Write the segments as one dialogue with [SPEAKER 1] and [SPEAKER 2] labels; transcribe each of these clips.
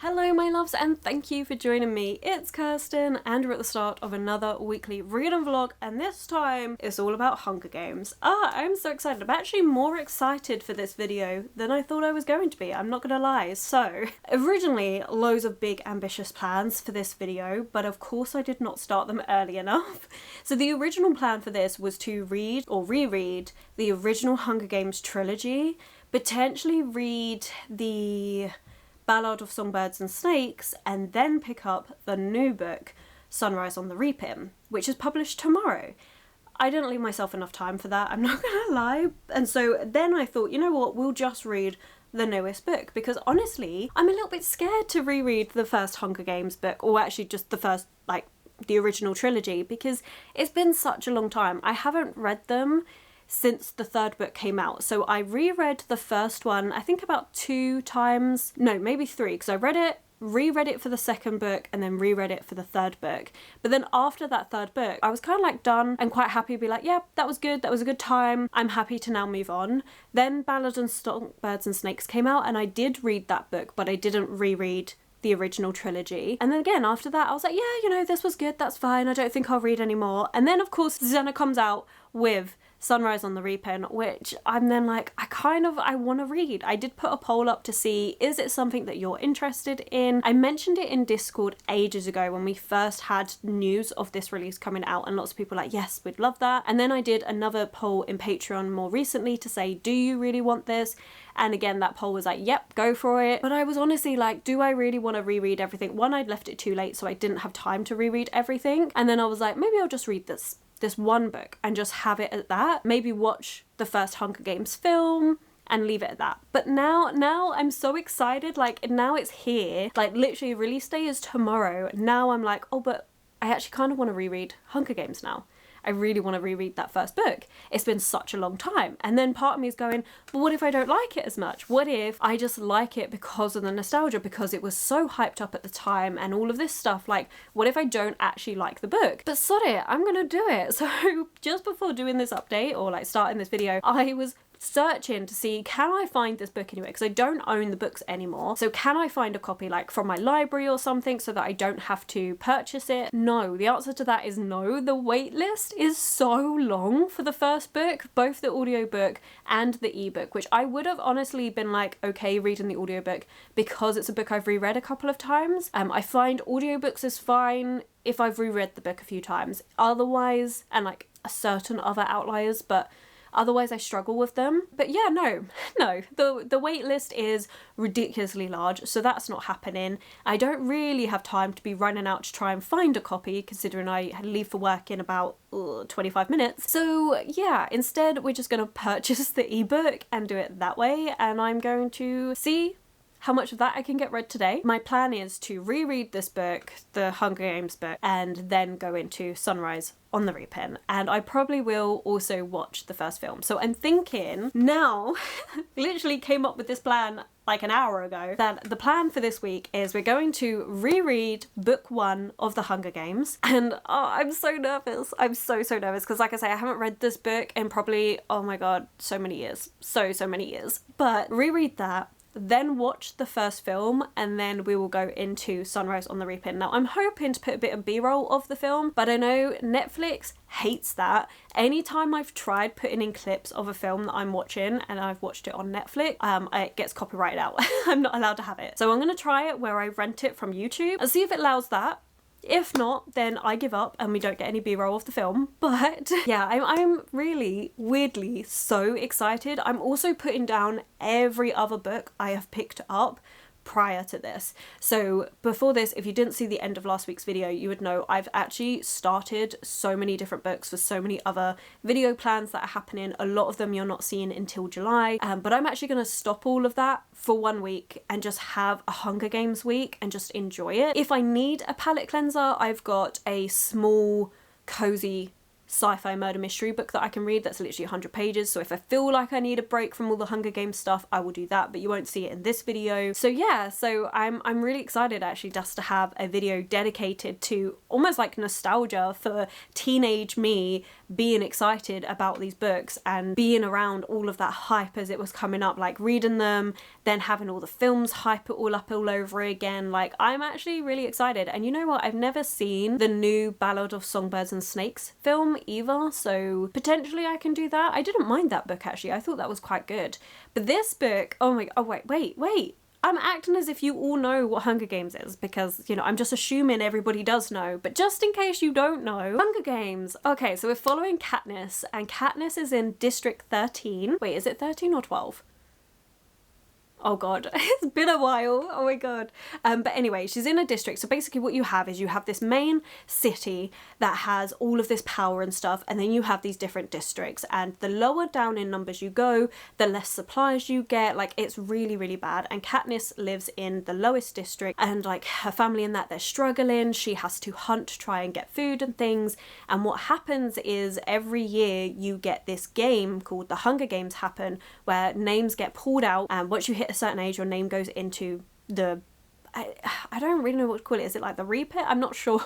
[SPEAKER 1] Hello my loves, and thank you for joining me. It's Kirsten and we're at the start of another weekly reading vlog, and this time it's all about Hunger Games. I'm so excited. I'm actually more excited for this video than I thought I was going to be, I'm not gonna lie. So originally loads of big ambitious plans for this video, but of course I did not start them early enough. So the original plan for this was to read or reread the original Hunger Games trilogy, potentially read the Ballad of Songbirds and Snakes, and then pick up the new book, Sunrise on the Reaping, which is published tomorrow. I didn't leave myself enough time for that, I'm not gonna lie. And so then I thought, you know what, we'll just read the newest book, because honestly, I'm a little bit scared to reread the first Hunger Games book, or actually just the first, like, the original trilogy, because it's been such a long time. I haven't read them since the third book came out. So I reread the first one, I think about 2 times, no, maybe 3, because I read it, reread it for the second book, and then reread it for the third book. But then after that third book, I was kind of like done and quite happy to be like, yeah, that was good, that was a good time, I'm happy to now move on. Then Ballad of Songbirds and Snakes came out, and I did read that book, but I didn't reread the original trilogy. And then again after that I was like, yeah, you know, this was good, that's fine, I don't think I'll read anymore. And then of course Zena comes out with Sunrise on the Reaping, which I'm then like, I want to read. I did put a poll up to see, is it something that you're interested in? I mentioned it in Discord ages ago when we first had news of this release coming out, and lots of people were like, yes, we'd love that. And then I did another poll in Patreon more recently to say, do you really want this? And again, that poll was like, yep, go for it. But I was honestly like, do I really want to reread everything? One, I'd left it too late, so I didn't have time to reread everything. And then I was like, maybe I'll just read this one book and just have it at that. Maybe watch the first Hunger Games film and leave it at that. But now I'm so excited, like now it's here, like literally release day is tomorrow. Now I'm like, oh, but I actually kind of want to reread Hunger Games now. I really want to reread that first book. It's been such a long time. And then part of me is going, but what if I don't like it as much? What if I just like it because of the nostalgia, because it was so hyped up at the time and all of this stuff? Like, what if I don't actually like the book? But sod it, I'm gonna do it. So just before doing this update, or like starting this video, I was searching to see, can I find this book anywhere, because I don't own the books anymore. So can I find a copy like from my library or something so that I don't have to purchase it? No, the answer to that is no. The wait list is so long for the first book, both the audiobook and the ebook, which I would have honestly been like, okay, reading the audiobook because it's a book I've reread a couple of times. I find audiobooks is fine if I've reread the book a few times. Otherwise, and like a certain other outliers, but otherwise I struggle with them. But yeah, no, the wait list is ridiculously large, so that's not happening. I don't really have time to be running out to try and find a copy, considering I leave for work in about 25 minutes. So yeah, instead we're just gonna purchase the ebook and do it that way, and I'm going to see how much of that I can get read today. My plan is to reread this book, the Hunger Games book, and then go into Sunrise on the Reaping. And I probably will also watch the first film. So I'm thinking now, literally came up with this plan like an hour ago, that the plan for this week is we're going to reread book 1 of the Hunger Games. And I'm so nervous. I'm so nervous, because like I say, I haven't read this book in probably, oh my god, so many years. So many years. But reread that, then watch the first film, and then we will go into Sunrise on the Reaping. Now I'm hoping to put a bit of b-roll of the film, but I know Netflix hates that. Anytime I've tried putting in clips of a film that I'm watching and I've watched it on Netflix, it gets copyrighted out. I'm not allowed to have it. So I'm gonna try it where I rent it from YouTube and see if it allows that. If not, then I give up and we don't get any b-roll of the film. But yeah, I'm really weirdly so excited. I'm also putting down every other book I have picked up prior to this. So before this, if you didn't see the end of last week's video, you would know I've actually started so many different books for so many other video plans that are happening. A lot of them you're not seeing until July, but I'm actually going to stop all of that for 1 week and just have a Hunger Games week and just enjoy it. If I need a palette cleanser, I've got a small cozy sci-fi murder mystery book that I can read that's literally 100 pages. So if I feel like I need a break from all the Hunger Games stuff, I will do that, but you won't see it in this video. So yeah, so I'm really excited actually just to have a video dedicated to almost like nostalgia for teenage me being excited about these books and being around all of that hype as it was coming up, like reading them, then having all the films hype it all up all over again. Like, I'm actually really excited. And you know what, I've never seen the new Ballad of Songbirds and Snakes film either, so potentially I can do that. I didn't mind that book actually, I thought that was quite good. But this book, oh my, oh wait, I'm acting as if you all know what Hunger Games is because, you know, I'm just assuming everybody does know, but just in case you don't know, Hunger Games. Okay, so we're following Katniss, and Katniss is in District 13. Wait, is it 13 or 12? Oh god, it's been a while, oh my god. But anyway, she's in a district, so basically what you have is you have this main city that has all of this power and stuff, and then you have these different districts, and the lower down in numbers you go, the less supplies you get. Like, it's really, really bad. And Katniss lives in the lowest district, and like her family in that, they're struggling. She has to hunt, try and get food and things, and what happens is every year you get this game called the Hunger Games happen, where names get pulled out, and once you hit a certain age your name goes into the I don't really know what to call it. Is it like the repeat? I'm not sure.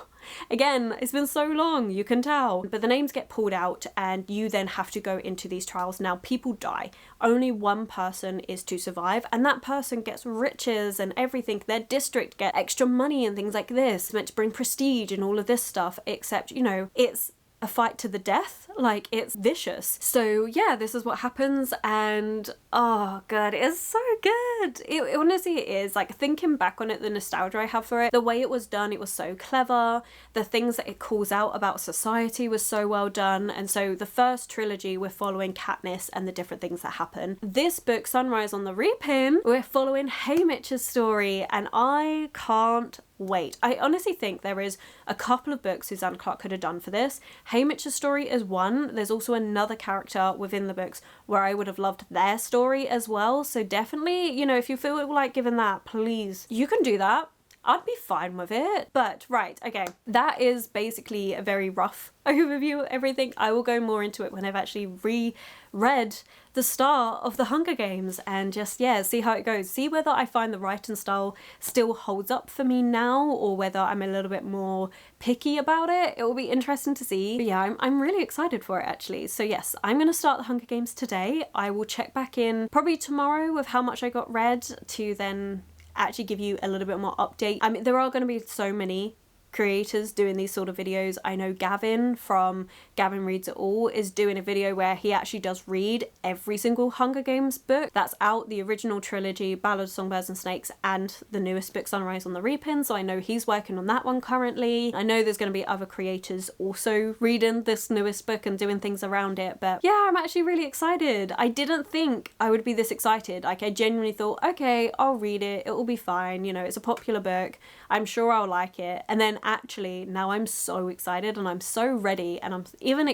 [SPEAKER 1] Again, it's been so long, you can tell. But the names get pulled out and you then have to go into these trials. Now, people die. Only one person is to survive, and that person gets riches and everything. Their district get extra money and things like this. It's meant to bring prestige and all of this stuff, except, you know, it's a fight to the death. Like, it's vicious. So yeah, this is what happens, and oh god, it's so good. It honestly is. Like, thinking back on it, the nostalgia I have for it, the way it was done, it was so clever. The things that it calls out about society was so well done. And so the first trilogy, we're following Katniss and the different things that happen. This book, Sunrise on the Reaping, we're following Haymitch's story, and I can't wait. I honestly think there is a couple of books Susanne Clarke could have done for this. Haymitch's story is one. There's also another character within the books where I would have loved their story as well. So definitely, you know, if you feel like giving that, please, you can do that. I'd be fine with it. But right, okay, that is basically a very rough overview of everything. I will go more into it when I've actually reread the start of the Hunger Games and just, yeah, see how it goes. See whether I find the writing style still holds up for me now, or whether I'm a little bit more picky about it. It will be interesting to see. But yeah, I'm really excited for it actually. So yes, I'm going to start the Hunger Games today. I will check back in probably tomorrow with how much I got read to then actually give you a little bit more update. I mean, there are going to be so many creators doing these sort of videos. I know Gavin from Gavin Reads It All is doing a video where he actually does read every single Hunger Games book that's out, the original trilogy, Ballad of Songbirds and Snakes, and the newest book, Sunrise on the Reaping. So I know he's working on that one currently. I know there's going to be other creators also reading this newest book and doing things around it. But yeah, I'm actually really excited. I didn't think I would be this excited. Like, I genuinely thought, okay, I'll read it, it will be fine, you know, it's a popular book, I'm sure I'll like it. And then actually now I'm so excited and I'm so ready, and I'm even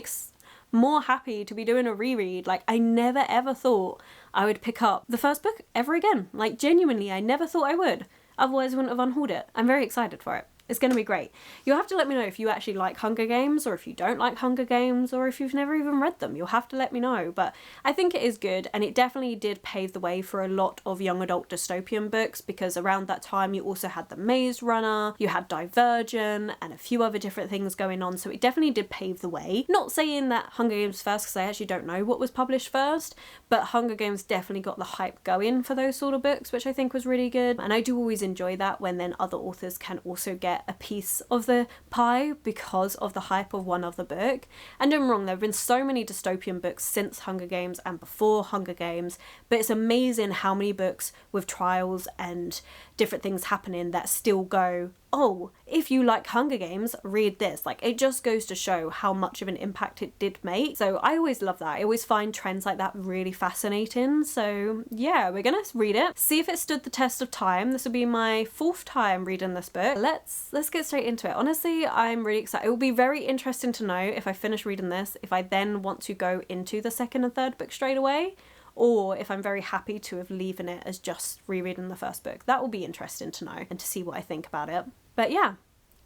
[SPEAKER 1] more happy to be doing a reread. Like, I never ever thought I would pick up the first book ever again. Like, genuinely, I never thought I would. Otherwise I wouldn't have unhauled it. I'm very excited for it. It's going to be great. You'll have to let me know if you actually like Hunger Games, or if you don't like Hunger Games, or if you've never even read them. You'll have to let me know. But I think it is good, and it definitely did pave the way for a lot of young adult dystopian books, because around that time you also had The Maze Runner, you had Divergent, and a few other different things going on. So it definitely did pave the way. Not saying that Hunger Games first, because I actually don't know what was published first, but Hunger Games definitely got the hype going for those sort of books, which I think was really good. And I do always enjoy that when then other authors can also get a piece of the pie because of the hype of one other book. And don't get me wrong, there have been so many dystopian books since Hunger Games and before Hunger Games, but it's amazing how many books with trials and different things happening that still go, oh, if you like Hunger Games, read this. Like, it just goes to show how much of an impact it did make. So I always love that. I always find trends like that really fascinating. So yeah, we're gonna read it, see if it stood the test of time. This will be my 4th time reading this book. Let's get straight into it. Honestly, I'm really excited. It will be very interesting to know if I finish reading this, if I then want to go into the 2nd and 3rd book straight away, or if I'm very happy to have leaving it as just rereading the first book. That will be interesting to know and to see what I think about it. But yeah,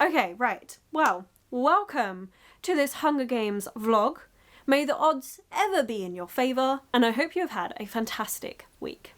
[SPEAKER 1] okay, right. Well, welcome to this Hunger Games vlog. May the odds ever be in your favour, and I hope you have had a fantastic week.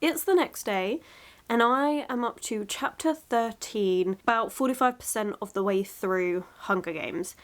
[SPEAKER 1] It's the next day, and I am up to chapter 13, about 45% of the way through Hunger Games.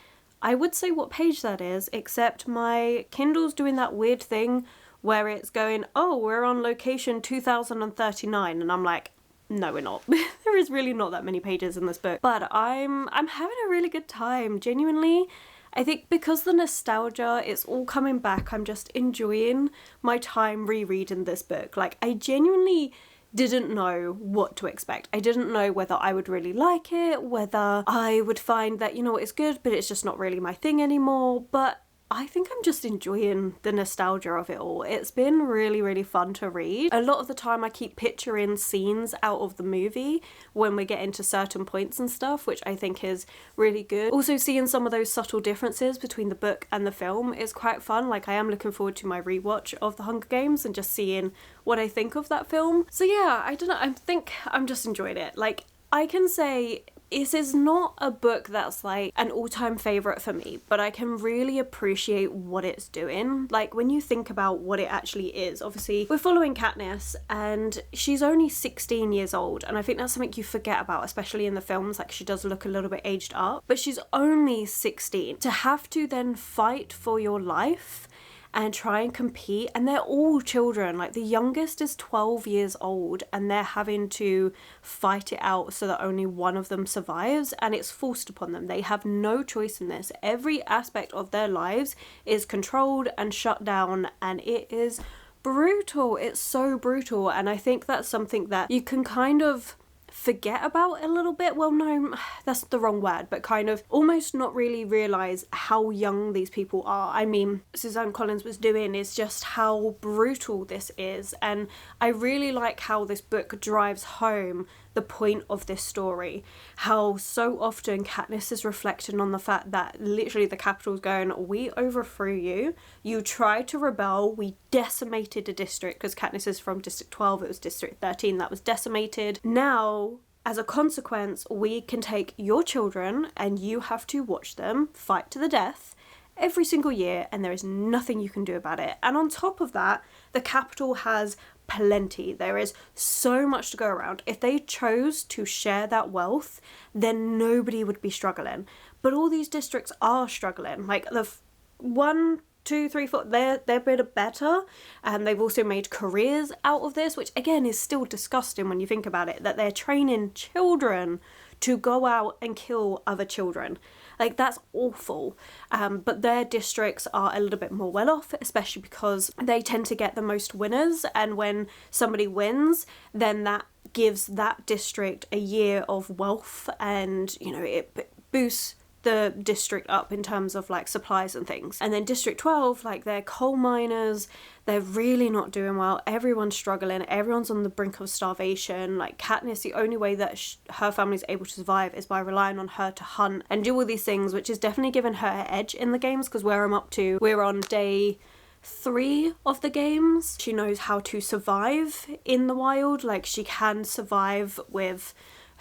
[SPEAKER 1] I would say what page that is, except my Kindle's doing that weird thing where it's going, oh, we're on location 2039, and I'm like, no, we're not. There is really not that many pages in this book, but I'm having a really good time, genuinely. I think because the nostalgia, it's all coming back, I'm just enjoying my time rereading this book. Like, I genuinely didn't know what to expect. I didn't know whether I would really like it, whether I would find that, you know, it's good, but it's just not really my thing anymore. But I think I'm just enjoying the nostalgia of it all. It's been really, really fun to read. A lot of the time I keep picturing scenes out of the movie when we get into certain points and stuff, which I think is really good. Also, seeing some of those subtle differences between the book and the film is quite fun. Like, I am looking forward to my rewatch of The Hunger Games and just seeing what I think of that film. So yeah, I don't know, I think I'm just enjoying it. Like, I can say this is not a book that's like an all-time favourite for me, but I can really appreciate what it's doing. Like, when you think about what it actually is, obviously we're following Katniss and she's only 16 years old, and I think that's something you forget about, especially in the films. Like, she does look a little bit aged up, but she's only 16. To have to then fight for your life and try and compete, and they're all children. Like, the youngest is 12 years old and they're having to fight it out so that only one of them survives, and it's forced upon them. They have no choice in this. Every aspect of their lives is controlled and shut down, and it is brutal. It's so brutal, and I think that's something that you can kind of forget about a little bit. Well, no, that's the wrong word, but kind of almost not really realise how young these people are. I mean, Suzanne Collins was doing is just how brutal this is, and I really like how this book drives home the point of this story. How so often Katniss is reflecting on the fact that literally the Capitol's going, we overthrew you, you tried to rebel, we decimated a district, because Katniss is from District 12, it was District 13 that was decimated. Now, as a consequence, we can take your children and you have to watch them fight to the death every single year, and there is nothing you can do about it. And on top of that, the Capitol has plenty. There is so much to go around. If they chose to share that wealth, then nobody would be struggling. But all these districts are struggling. Like, the 1, 2, 3, 4, they're a bit better, and they've also made careers out of this, which again is still disgusting when you think about it, that they're training children to go out and kill other children. Like, that's awful. But their districts are a little bit more well off, especially because they tend to get the most winners, and when somebody wins, then that gives that district a year of wealth, and, you know, it boosts the district up in terms of like supplies and things. And then District 12, like, they're coal miners, they're really not doing well, everyone's struggling, everyone's on the brink of starvation. Like, Katniss, the only way that her family's able to survive is by relying on her to hunt and do all these things, which is definitely given her an edge in the games, because where I'm up to, we're on day 3 of the games. She knows how to survive in the wild. Like, she can survive with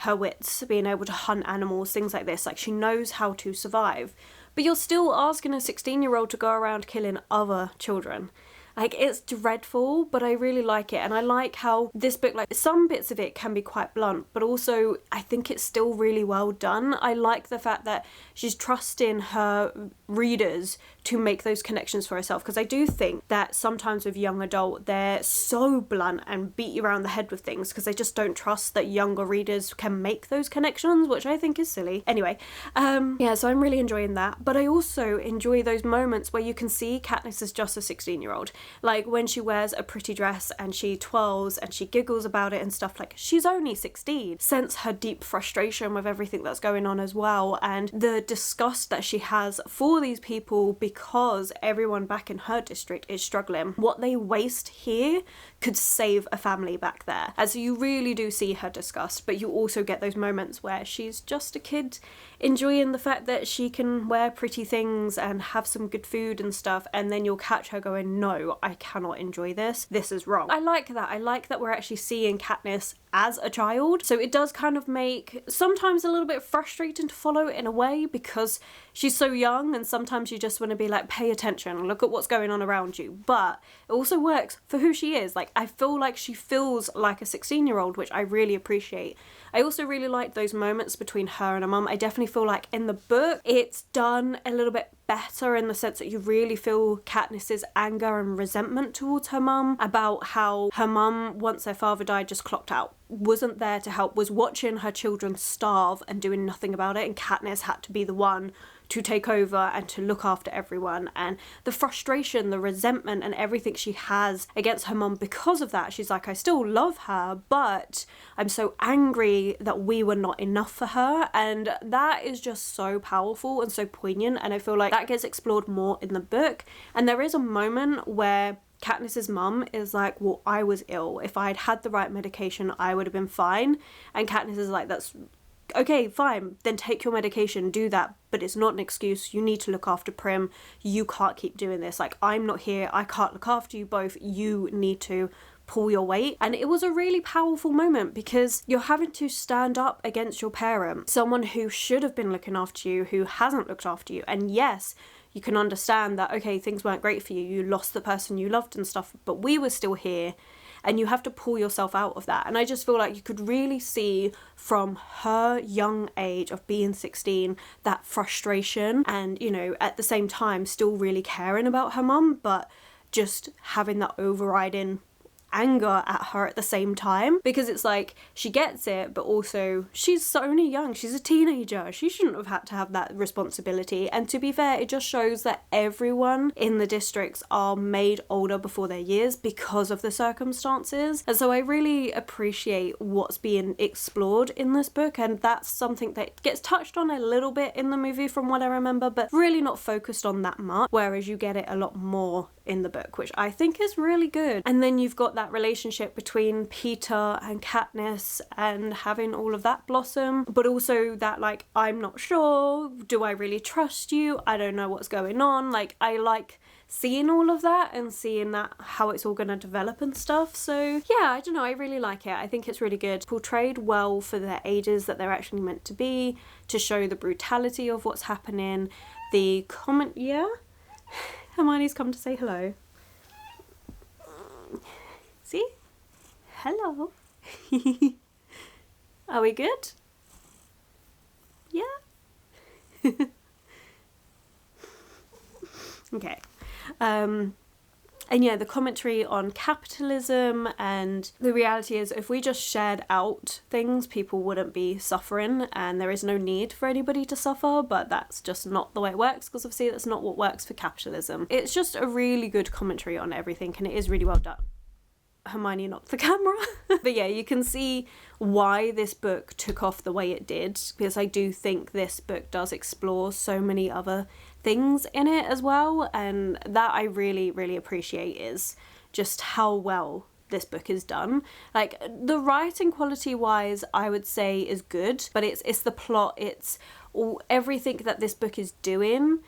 [SPEAKER 1] her wits, being able to hunt animals, things like this. Like, she knows how to survive. But you're still asking a 16-year-old to go around killing other children. Like, it's dreadful, but I really like it. And I like how this book, like, some bits of it can be quite blunt, but also I think it's still really well done. I like the fact that she's trusting her readers to make those connections for herself, because I do think that sometimes with young adult they're so blunt and beat you around the head with things because they just don't trust that younger readers can make those connections, which I think is silly. Anyway, yeah, so I'm really enjoying that. But I also enjoy those moments where you can see Katniss is just a 16-year-old. Like when she wears a pretty dress and she twirls and she giggles about it and stuff, like she's only 16. Sense her deep frustration with everything that's going on as well, and the disgust that she has for these people because everyone back in her district is struggling. What they waste here could save a family back there. And so you really do see her disgust, but you also get those moments where she's just a kid enjoying the fact that she can wear pretty things and have some good food and stuff, and then you'll catch her going, no, I cannot enjoy this. This is wrong. I like that. I like that we're actually seeing Katniss as a child. So it does kind of make sometimes a little bit frustrating to follow in a way because she's so young, and sometimes you just want to be like, pay attention, look at what's going on around you. But it also works for who she is. Like I feel like she feels like a 16-year-old, which I really appreciate. I also really like those moments between her and her mum. I definitely feel like in the book it's done a little bit better in the sense that you really feel Katniss's anger and resentment towards her mum about how her mum, once their father died, just clocked out, wasn't there to help, was watching her children starve and doing nothing about it, and Katniss had to be the one to take over and to look after everyone. And the frustration, the resentment and everything she has against her mum because of that. She's like, I still love her, but I'm so angry that we were not enough for her. And that is just so powerful and so poignant, and I feel like that gets explored more in the book. And there is a moment where Katniss's mum is like, well, I was ill. If I'd had the right medication, I would have been fine. And Katniss is like, that's okay, fine, then take your medication, do that, but it's not an excuse. You need to look after Prim. You can't keep doing this. Like, I'm not here. I can't look after you both. You need to pull your weight. And it was a really powerful moment because you're having to stand up against your parent, someone who should have been looking after you, who hasn't looked after you. And yes, you can understand that, okay, things weren't great for you. You lost the person you loved and stuff, but we were still here. And you have to pull yourself out of that. And I just feel like you could really see from her young age of being 16 that frustration, and, you know, at the same time still really caring about her mum, but just having that overriding anger at her at the same time, because it's like she gets it, but also she's so only young, she's a teenager, she shouldn't have had to have that responsibility. And to be fair, it just shows that everyone in the districts are made older before their years because of the circumstances. And so I really appreciate what's being explored in this book, and that's something that gets touched on a little bit in the movie from what I remember, but really not focused on that much, whereas you get it a lot more in the book, which I think is really good. And then you've got that relationship between Peter and Katniss and having all of that blossom, but also that, like, I'm not sure, do I really trust you? I don't know what's going on. Like, I like seeing all of that and seeing that how it's all going to develop and stuff. So yeah, I don't know, I really like it. I think it's really good, portrayed well for their ages that they're actually meant to be, to show the brutality of what's happening. The comment, yeah? Hermione's come to say hello. See? Hello. Are we good? Yeah? Okay. And yeah, the commentary on capitalism, and the reality is if we just shared out things, people wouldn't be suffering, and there is no need for anybody to suffer, but that's just not the way it works, because obviously that's not what works for capitalism. It's just a really good commentary on everything, and it is really well done. Hermione knocked the camera. But yeah, you can see why this book took off the way it did, because I do think this book does explore so many other things in it as well, and that I really, really appreciate is just how well this book is done. Like, the writing quality wise, I would say is good, but it's the plot, it's all everything that this book is doing,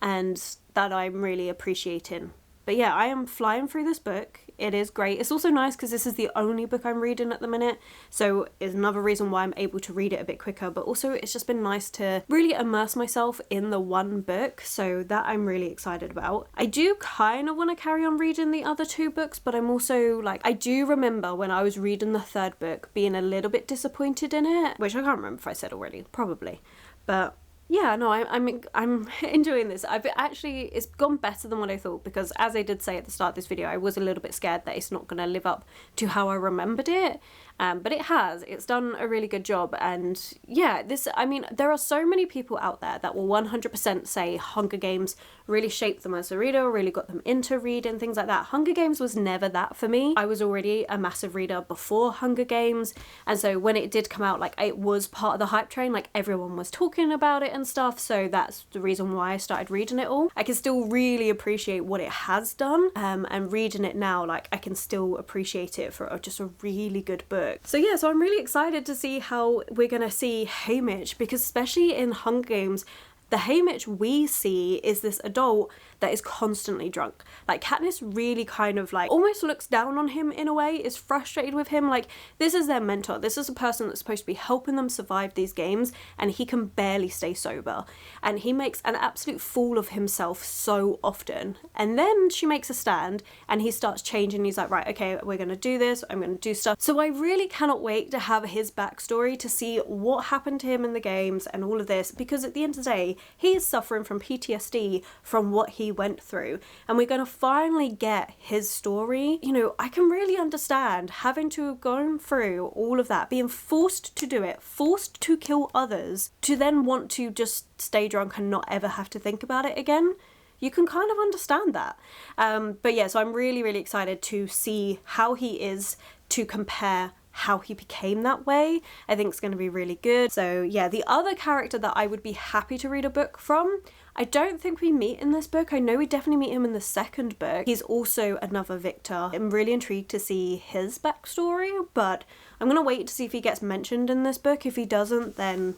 [SPEAKER 1] and that I'm really appreciating. But yeah, I am flying through this book. It is great. It's also nice because this is the only book I'm reading at the minute, so it's another reason why I'm able to read it a bit quicker, but also it's just been nice to really immerse myself in the one book, so that I'm really excited about. I do kind of want to carry on reading the other two books, but I'm also like, I do remember when I was reading the third book being a little bit disappointed in it, which I can't remember if I said already, probably, but Yeah, no, I'm enjoying this. It's gone better than what I thought, because as I did say at the start of this video, I was a little bit scared that it's not going to live up to how I remembered it. But it has. It's done a really good job. And yeah, I mean, there are so many people out there that will 100% say Hunger Games really shaped them as a reader, really got them into reading, things like that. Hunger Games was never that for me. I was already a massive reader before Hunger Games. And so when it did come out, like, it was part of the hype train, like everyone was talking about it and stuff. So that's the reason why I started reading it all. I can still really appreciate what it has done. And reading it now, like, I can still appreciate it for just a really good book. So yeah, so I'm really excited to see how we're gonna see Haymitch, because especially in Hunger Games, the Haymitch we see is this adult that is constantly drunk. Like, Katniss really kind of like almost looks down on him in a way, is frustrated with him. Like, this is their mentor. This is a person that's supposed to be helping them survive these games, and he can barely stay sober. And he makes an absolute fool of himself so often. And then she makes a stand and he starts changing. He's like, right, okay, we're gonna do this. I'm gonna do stuff. So I really cannot wait to have his backstory, to see what happened to him in the games and all of this, because at the end of the day, he is suffering from PTSD from what he went through, and we're going to finally get his story. You know, I can really understand having to have gone through all of that, being forced to do it, forced to kill others, to then want to just stay drunk and not ever have to think about it again. You can kind of understand that. But yeah, so I'm really, really excited to see how he is, to compare how he became that way. I think it's going to be really good. So yeah, the other character that I would be happy to read a book from, I don't think we meet in this book. I know we definitely meet him in the second book. He's also another victor. I'm really intrigued to see his backstory, but I'm gonna wait to see if he gets mentioned in this book. If he doesn't, then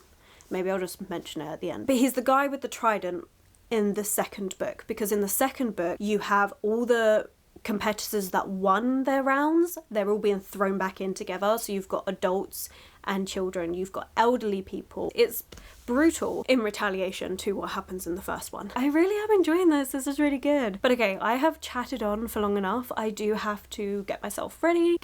[SPEAKER 1] maybe I'll just mention it at the end. But he's the guy with the trident in the second book, because in the second book you have all the competitors that won their rounds, they're all being thrown back in together. So you've got adults and children, you've got elderly people. It's brutal in retaliation to what happens in the first one. I really am enjoying this. This is really good. But okay, I have chatted on for long enough. I do have to get myself ready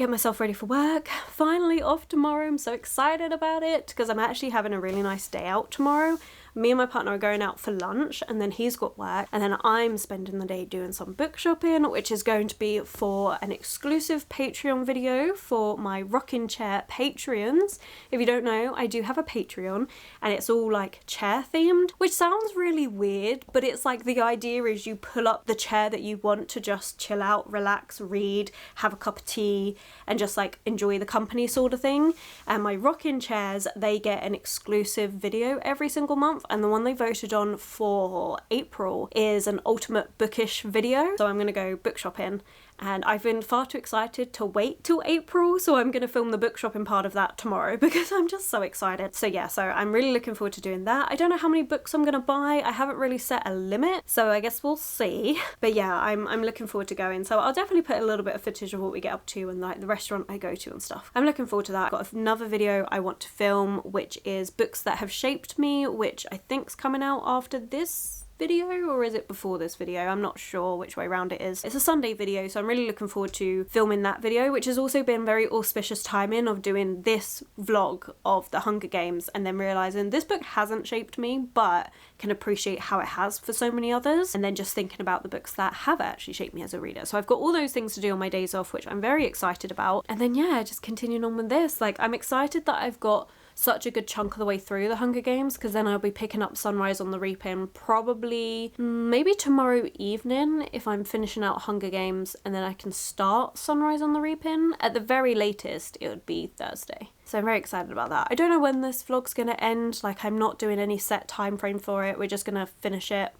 [SPEAKER 1] for work. Finally off tomorrow. I'm so excited about it, because I'm actually having a really nice day out tomorrow. Me and my partner are going out for lunch, and then he's got work, and then I'm spending the day doing some book shopping, which is going to be for an exclusive Patreon video for my rocking chair Patreons. If you don't know, I do have a Patreon, and it's all like chair themed, which sounds really weird, but it's like the idea is you pull up the chair that you want to just chill out, relax, read, have a cup of tea, and just like enjoy the company sort of thing. And my rocking chairs, they get an exclusive video every single month, and the one they voted on for April is an ultimate bookish video. So I'm gonna go book shopping, and I've been far too excited to wait till April, so I'm gonna film the book shopping part of that tomorrow, because I'm just so excited. So yeah, so I'm really looking forward to doing that. I don't know how many books I'm gonna buy. I haven't really set a limit, so I guess we'll see. But yeah, I'm looking forward to going. So I'll definitely put a little bit of footage of what we get up to and like the restaurant I go to and stuff. I'm looking forward to that. I've got another video I want to film, which is books that have shaped me, which I think's coming out after this video, or is it before this video? I'm not sure which way around it is. It's a Sunday video, so I'm really looking forward to filming that video, which has also been very auspicious timing of doing this vlog of the Hunger Games, and then realizing this book hasn't shaped me, but can appreciate how it has for so many others, and then just thinking about the books that have actually shaped me as a reader. So I've got all those things to do on my days off, which I'm very excited about. And then yeah, just continuing on with this, like, I'm excited that I've got such a good chunk of the way through the Hunger Games, because then I'll be picking up Sunrise on the Reaping probably maybe tomorrow evening if I'm finishing out Hunger Games, and then I can start Sunrise on the Reaping. At the very latest it would be Thursday. So I'm very excited about that. I don't know when this vlog's gonna end, like I'm not doing any set time frame for it. We're just gonna finish it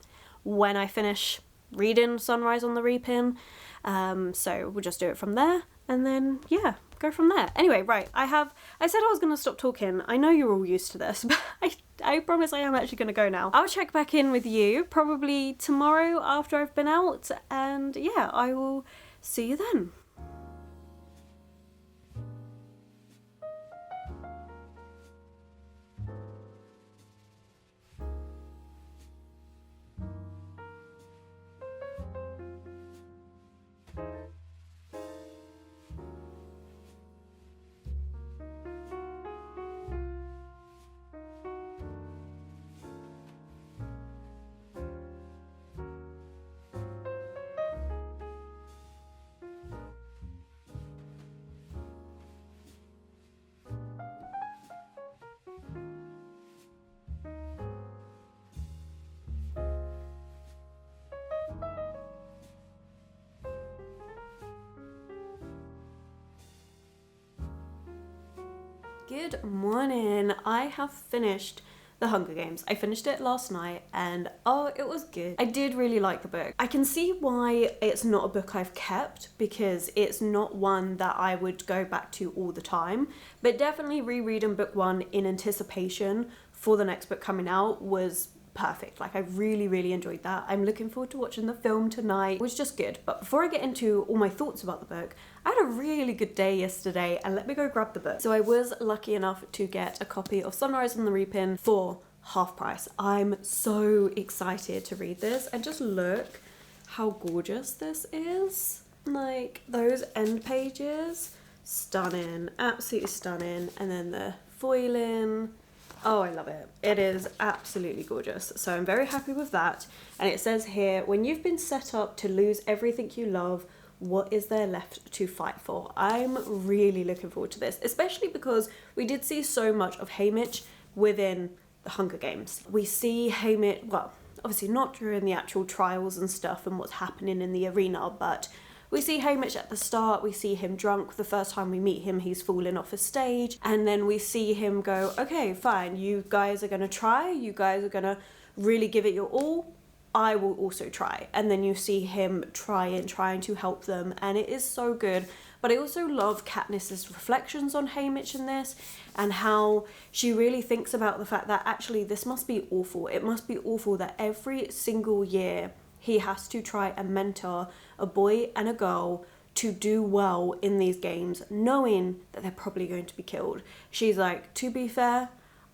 [SPEAKER 1] when I finish reading Sunrise on the Reaping. So we'll just do it from there, and then yeah, go from there. Anyway, right, I said I was gonna stop talking. I know you're all used to this, but I promise I am actually gonna go now. I'll check back in with you probably tomorrow after I've been out, and yeah, I will see you then. Good morning. I have finished The Hunger Games. I finished it last night and oh, it was good. I did really like the book. I can see why it's not a book I've kept because it's not one that I would go back to all the time, but definitely rereading book one in anticipation for the next book coming out was perfect. Like, I really enjoyed that. I'm looking forward to watching the film tonight. It was just good. But before I get into all my thoughts about the book, I had a really good day yesterday and let me go grab the book. So I was lucky enough to get a copy of Sunrise on the Reaping for half price. I'm so excited to read this, and just look how gorgeous this is. Like, those end pages, stunning, absolutely stunning. And then the foiling, oh, I love it. It is absolutely gorgeous. So I'm very happy with that. And it says here, when you've been set up to lose everything you love, what is there left to fight for? I'm really looking forward to this, especially because we did see so much of Haymitch within the Hunger Games. We see Haymitch, well, obviously not during the actual trials and stuff and what's happening in the arena, but we see Haymitch at the start. We see him drunk. The first time we meet him, he's falling off a stage. And then we see him go, okay, fine, you guys are going to try. You guys are going to really give it your all. I will also try. And then you see him trying to help them. And it is so good. But I also love Katniss's reflections on Haymitch in this, and how she really thinks about the fact that actually this must be awful. It must be awful that every single year he has to try and mentor a boy and a girl to do well in these games, knowing that they're probably going to be killed. She's like, to be fair,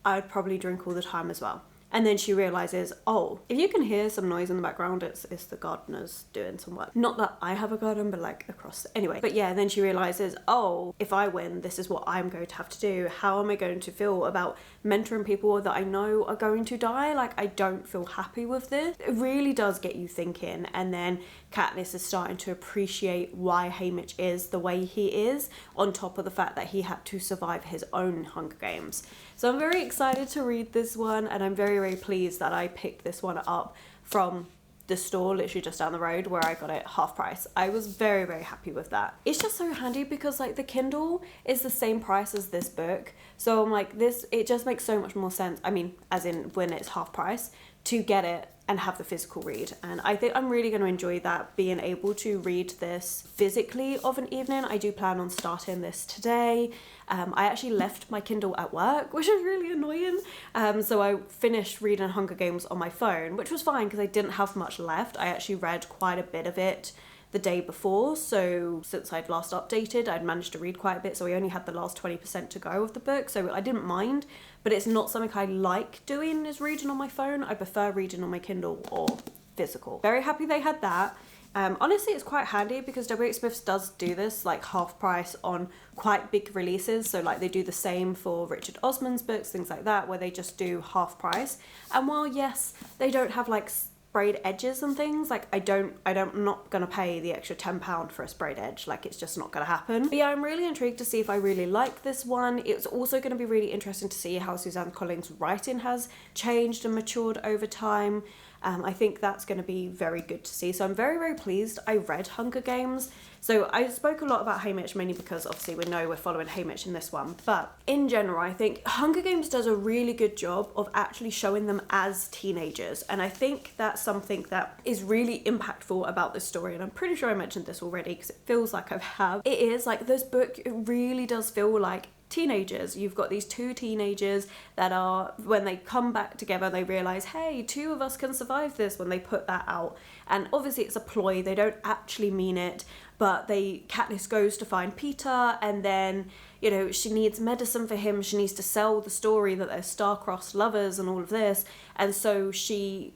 [SPEAKER 1] I'd probably drink all the time as well. And then she realizes, oh, if you can hear some noise in the background, it's the gardeners doing some work. Not that I have a garden, but like across, anyway. But yeah, then she realizes, oh, if I win, this is what I'm going to have to do. How am I going to feel about mentoring people that I know are going to die? Like, I don't feel happy with this. It really does get you thinking. And then Katniss is starting to appreciate why Haymitch is the way he is, on top of the fact that he had to survive his own Hunger Games. So I'm very excited to read this one, and I'm very pleased that I picked this one up from the store literally just down the road where I got it half price. I was very happy with that. It's just so handy because like the Kindle is the same price as this book, so I'm like, this, it just makes so much more sense, I mean as in when it's half price, to get it and have the physical read. And I think I'm really going to enjoy that, being able to read this physically of an evening. I do plan on starting this today. I actually left my Kindle at work, which is really annoying. So I finished reading Hunger Games on my phone, which was fine because I didn't have much left. I actually read quite a bit of it the day before, so since I'd last updated, I'd managed to read quite a bit, so I only had the last 20% to go of the book, so I didn't mind. But it's not something I like doing, is reading on my phone. I prefer reading on my Kindle or physical. Very happy they had that. Honestly, it's quite handy because WH Smiths does do this like half price on quite big releases. So like they do the same for Richard Osman's books, things like that, where they just do half price. And while yes, they don't have like sprayed edges and things, like I'm not gonna pay the extra £10 for a sprayed edge, like it's just not gonna happen. But yeah, I'm really intrigued to see if I really like this one. It's also gonna be really interesting to see how Suzanne Collins' writing has changed and matured over time. I think that's going to be very good to see. So I'm very pleased I read Hunger Games. So I spoke a lot about Haymitch mainly because obviously we know we're following Haymitch in this one. But in general, I think Hunger Games does a really good job of actually showing them as teenagers. And I think that's something that is really impactful about this story. And I'm pretty sure I mentioned this already because it feels like I have. It is like this book, it really does feel like teenagers. You've got these two teenagers that are, when they come back together, they realize, hey, two of us can survive this, when they put that out. And obviously it's a ploy, they don't actually mean it, but Katniss goes to find Peter, and then, you know, she needs medicine for him, she needs to sell the story that they're star-crossed lovers and all of this, and so she,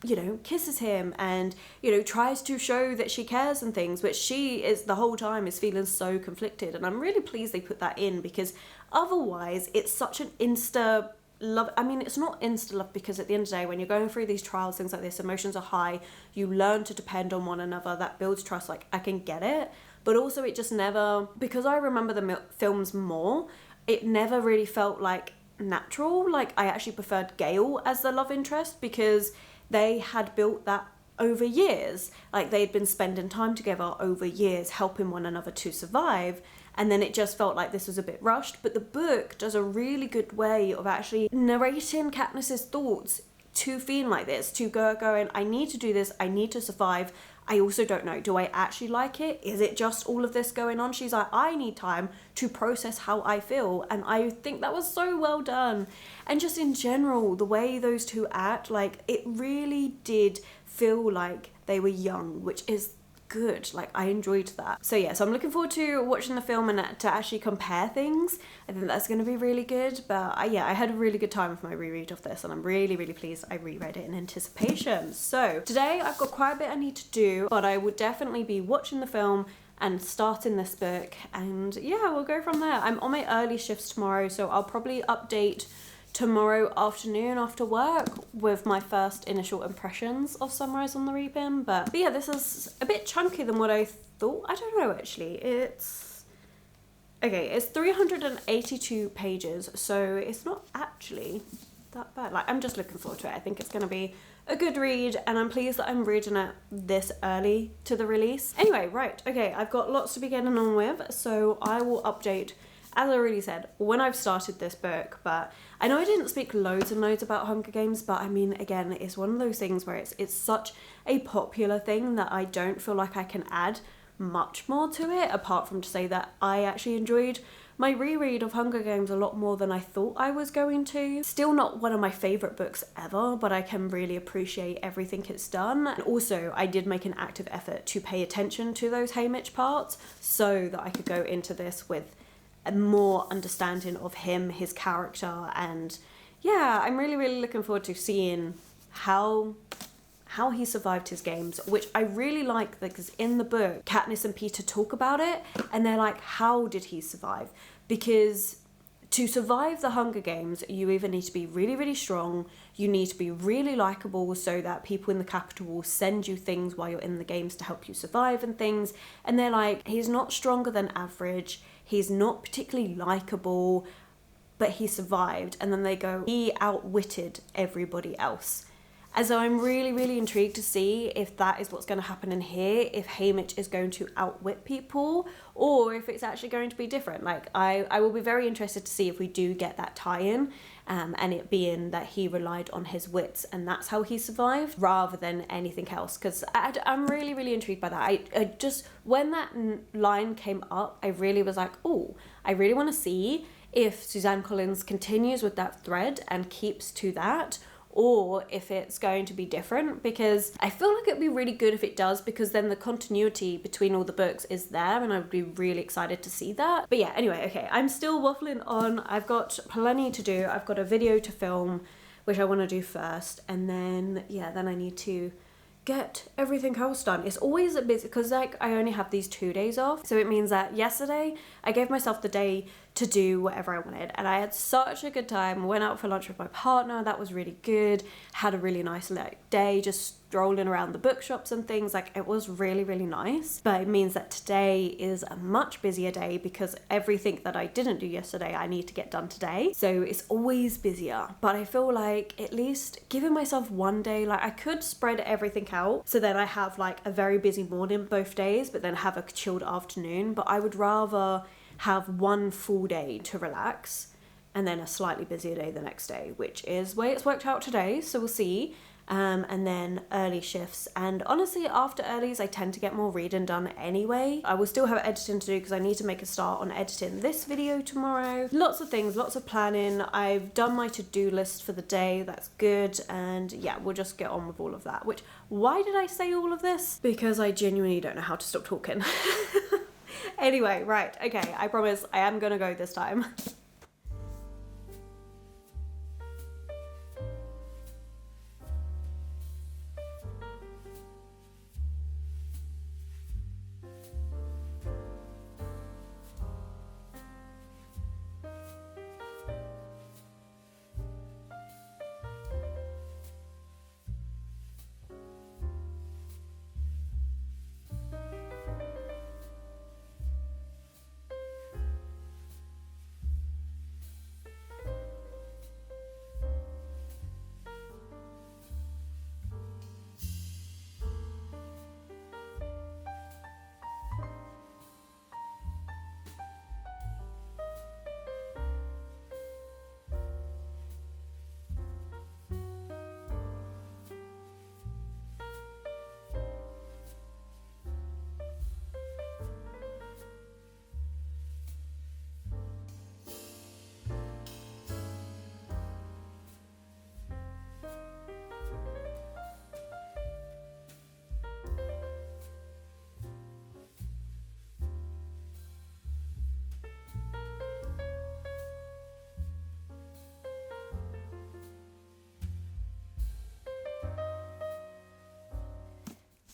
[SPEAKER 1] you know, kisses him and, you know, tries to show that she cares and things, but she is the whole time is feeling so conflicted. And I'm really pleased they put that in, because otherwise it's such an insta love. I mean, it's not insta love, because at the end of the day, when you're going through these trials, things like this, emotions are high, you learn to depend on one another, that builds trust. Like, I can get it, but also it just never, because I remember the films more, it never really felt like natural. Like, I actually preferred Gale as the love interest, because they had built that over years. Like, they'd been spending time together over years, helping one another to survive. and then it just felt like this was a bit rushed. But the book does a really good way of actually narrating Katniss's thoughts to feel like this, to going, I need to do this, I need to survive. I also don't know, do I actually like it? Is it just all of this going on? She's like, I need time to process how I feel. And I think that was so well done. And just in general, the way those two act, like, it really did feel like they were young, which is good. Like, I enjoyed that. So yeah, so I'm looking forward to watching the film and to actually compare things. I think that's going to be really good. But yeah, I had a really good time with my reread of this, and I'm really, really pleased I reread it in anticipation. So today I've got quite a bit I need to do, but I would definitely be watching the film and starting this book, and yeah, we'll go from there. I'm on my early shifts tomorrow, so I'll probably update tomorrow afternoon after work with my first initial impressions of Sunrise on the Reaping. But yeah, this is a bit chunky than what I thought. I don't know, actually. It's 382 pages, so it's not actually that bad. Like, I'm just looking forward to it. I think it's going to be a good read, and I'm pleased that I'm reading it this early to the release. Anyway, right, okay, I've got lots to be getting on with, so I will update, as I already said, when I've started this book. But I know I didn't speak loads and loads about Hunger Games, but I mean, again, it's one of those things where it's such a popular thing that I don't feel like I can add much more to it, apart from to say that I actually enjoyed my reread of Hunger Games a lot more than I thought I was going to. Still not one of my favourite books ever, but I can really appreciate everything it's done. And also, I did make an active effort to pay attention to those Haymitch parts so that I could go into this with a more understanding of him, his character, and yeah, I'm really, really looking forward to seeing how he survived his games, which I really like, because in the book, Katniss and Peter talk about it, and they're like, how did he survive? Because to survive the Hunger Games, you either need to be really, really strong, you need to be really likable so that people in the capital will send you things while you're in the games to help you survive and things. And they're like, he's not stronger than average, he's not particularly likable, but he survived. And then they go, he outwitted everybody else. And so I'm really, really intrigued to see if that is what's going to happen in here, if Haymitch is going to outwit people, or if it's actually going to be different. Like, I will be very interested to see if we do get that tie-in, and it being that he relied on his wits and that's how he survived, rather than anything else. Because I'm really, really intrigued by that. I just, when that line came up, I really was like, oh, I really want to see if Suzanne Collins continues with that thread and keeps to that, or if it's going to be different, because I feel like it'd be really good if it does, because then the continuity between all the books is there, and I would be really excited to see that. But yeah, anyway, okay, I'm still waffling on. I've got plenty to do. I've got a video to film, which I want to do first, and then, yeah, then I need to get everything else done. It's always a bit, because like I only have these 2 days off, so it means that yesterday I gave myself the day to do whatever I wanted, and I had such a good time. Went out for lunch with my partner, that was really good. Had a really nice day, just strolling around the bookshops and things. Like, it was really, really nice. But it means that today is a much busier day, because everything that I didn't do yesterday I need to get done today, so it's always busier. But I feel like at least giving myself one day, like I could spread everything out so then I have like a very busy morning both days, but then have a chilled afternoon. But I would rather have one full day to relax and then a slightly busier day the next day, which is the way it's worked out today, so we'll see. And then early shifts, and honestly after earlies I tend to get more reading done anyway. I will still have editing to do, because I need to make a start on editing this video tomorrow. Lots of things, lots of planning. I've done my to-do list for the day, that's good, and yeah, we'll just get on with all of that. Which, why did I say all of this? Because I genuinely don't know how to stop talking. Anyway, right, okay, I promise I am gonna go this time.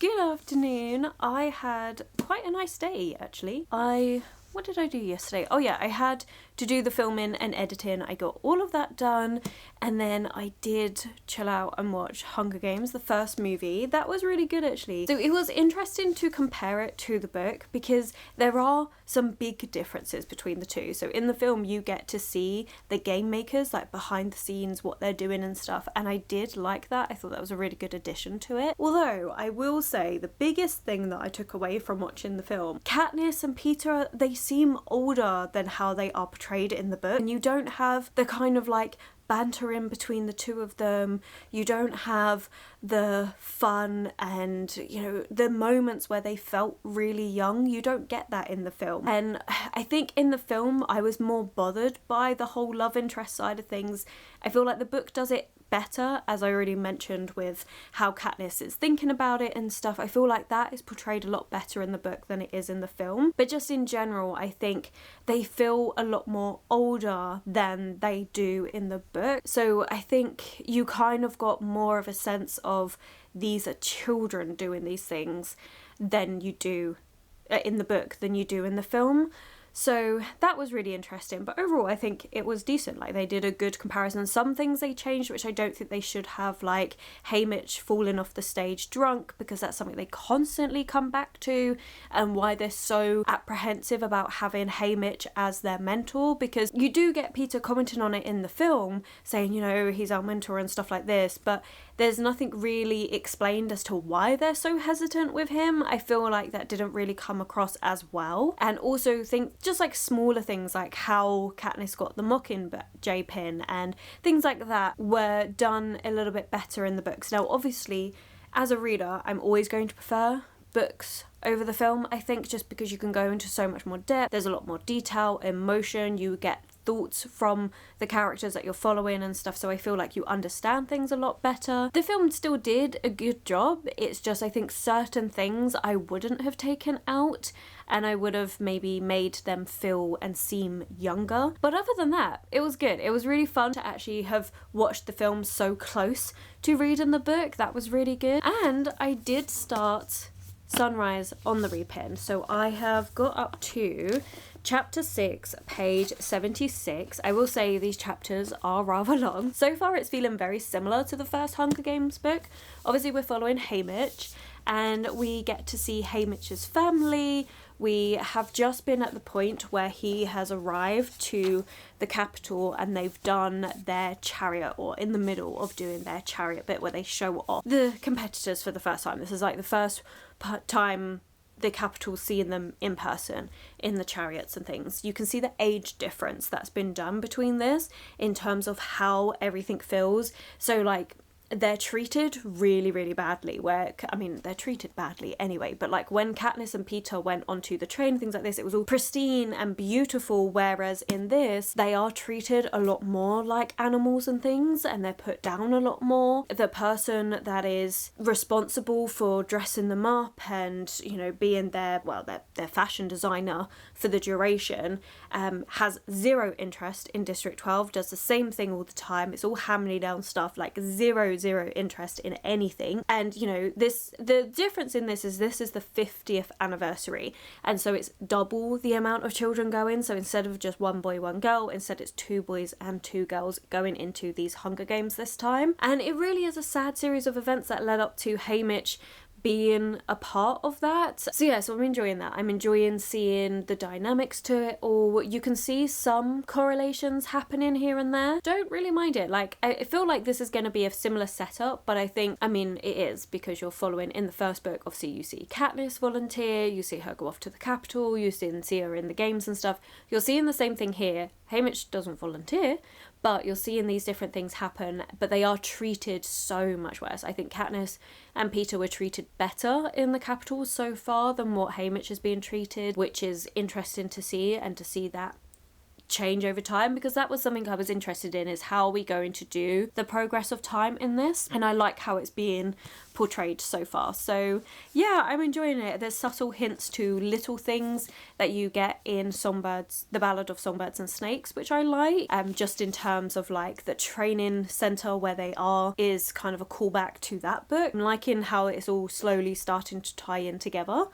[SPEAKER 1] Good afternoon. I had quite a nice day, actually. What did I do yesterday? Oh yeah, I had to do the filming and editing. I got all of that done, and then I did chill out and watch Hunger Games, the first movie. That was really good, actually. So it was interesting to compare it to the book because there are some big differences between the two. So in the film, you get to see the game makers, like behind the scenes, what they're doing and stuff, and I did like that. I thought that was a really good addition to it. Although I will say the biggest thing that I took away from watching the film, Katniss and Peter, they seem older than how they are portrayed in the book, and you don't have the kind of like banter in between the two of them. You don't have the fun and, you know, the moments where they felt really young. You don't get that in the film. And I think in the film I was more bothered by the whole love interest side of things. I feel like the book does it better, as I already mentioned, with how Katniss is thinking about it and stuff. I feel like that is portrayed a lot better in the book than it is in the film. But just in general, I think they feel a lot more older than they do in the book. So I think you kind of got more of a sense of these are children doing these things than you do in the book than you do in the film. So that was really interesting, but overall I think it was decent. Like, they did a good comparison. Some things they changed which I don't think they should have, like Haymitch falling off the stage drunk, because that's something they constantly come back to, and why they're so apprehensive about having Haymitch as their mentor, because you do get Peter commenting on it in the film, saying, you know, he's our mentor and stuff like this, but there's nothing really explained as to why they're so hesitant with him. I feel like that didn't really come across as well. And also think just like smaller things like how Katniss got the Mockingjay pin and things like that were done a little bit better in the books. Now obviously as a reader I'm always going to prefer books over the film, I think, just because you can go into so much more depth. There's a lot more detail, emotion, you get thoughts from the characters that you're following and stuff, so I feel like you understand things a lot better. The film still did a good job. It's just I think certain things I wouldn't have taken out, and I would have maybe made them feel and seem younger. But other than that, it was good. It was really fun to actually have watched the film so close to reading the book. That was really good. And I did start Sunrise on the repen, so I have got up to chapter 6, page 76. I will say these chapters are rather long. So far it's feeling very similar to the first Hunger Games book. Obviously we're following Haymitch, and we get to see Haymitch's family. We have just been at the point where he has arrived to the capital and they've done their chariot, or in the middle of doing their chariot bit where they show off the competitors for the first time. This is like the first time the capital seeing them in person in the chariots and things. You can see the age difference that's been done between this in terms of how everything feels. So like they're treated really, really badly, where, I mean, they're treated badly anyway, but like when Katniss and Peter went onto the train, things like this, it was all pristine and beautiful, whereas in this, they are treated a lot more like animals and things, and they're put down a lot more. The person that is responsible for dressing them up and, you know, being their fashion designer for the duration, has zero interest in District 12, does the same thing all the time. It's all hand-me-down stuff, like zero interest in anything. And you know, the difference in this is the 50th anniversary, and so it's double the amount of children going. So instead of just one boy, one girl, instead it's 2 boys and 2 girls going into these Hunger Games this time. And it really is a sad series of events that led up to Haymitch being a part of that. So yeah, so I'm enjoying that. I'm enjoying seeing the dynamics to it all. You can see some correlations happening here and there. Don't really mind it. Like, I feel like this is going to be a similar setup, but I think, I mean, it is, because you're following in the first book. Obviously you see Katniss volunteer, you see her go off to the capital, you see her in the games and stuff. You're seeing the same thing here. Haymitch doesn't volunteer, but you're seeing these different things happen, but they are treated so much worse. I think Katniss and Peter were treated better in the capital so far than what Haymitch is being treated, which is interesting to see, and to see that change over time, because that was something I was interested in, is how are we going to do the progress of time in this, and I like how it's being portrayed so far. So yeah, I'm enjoying it. There's subtle hints to little things that you get in Songbirds, the Ballad of Songbirds and Snakes, which I like, just in terms of like the training center where they are is kind of a callback to that book. I'm liking how it's all slowly starting to tie in together.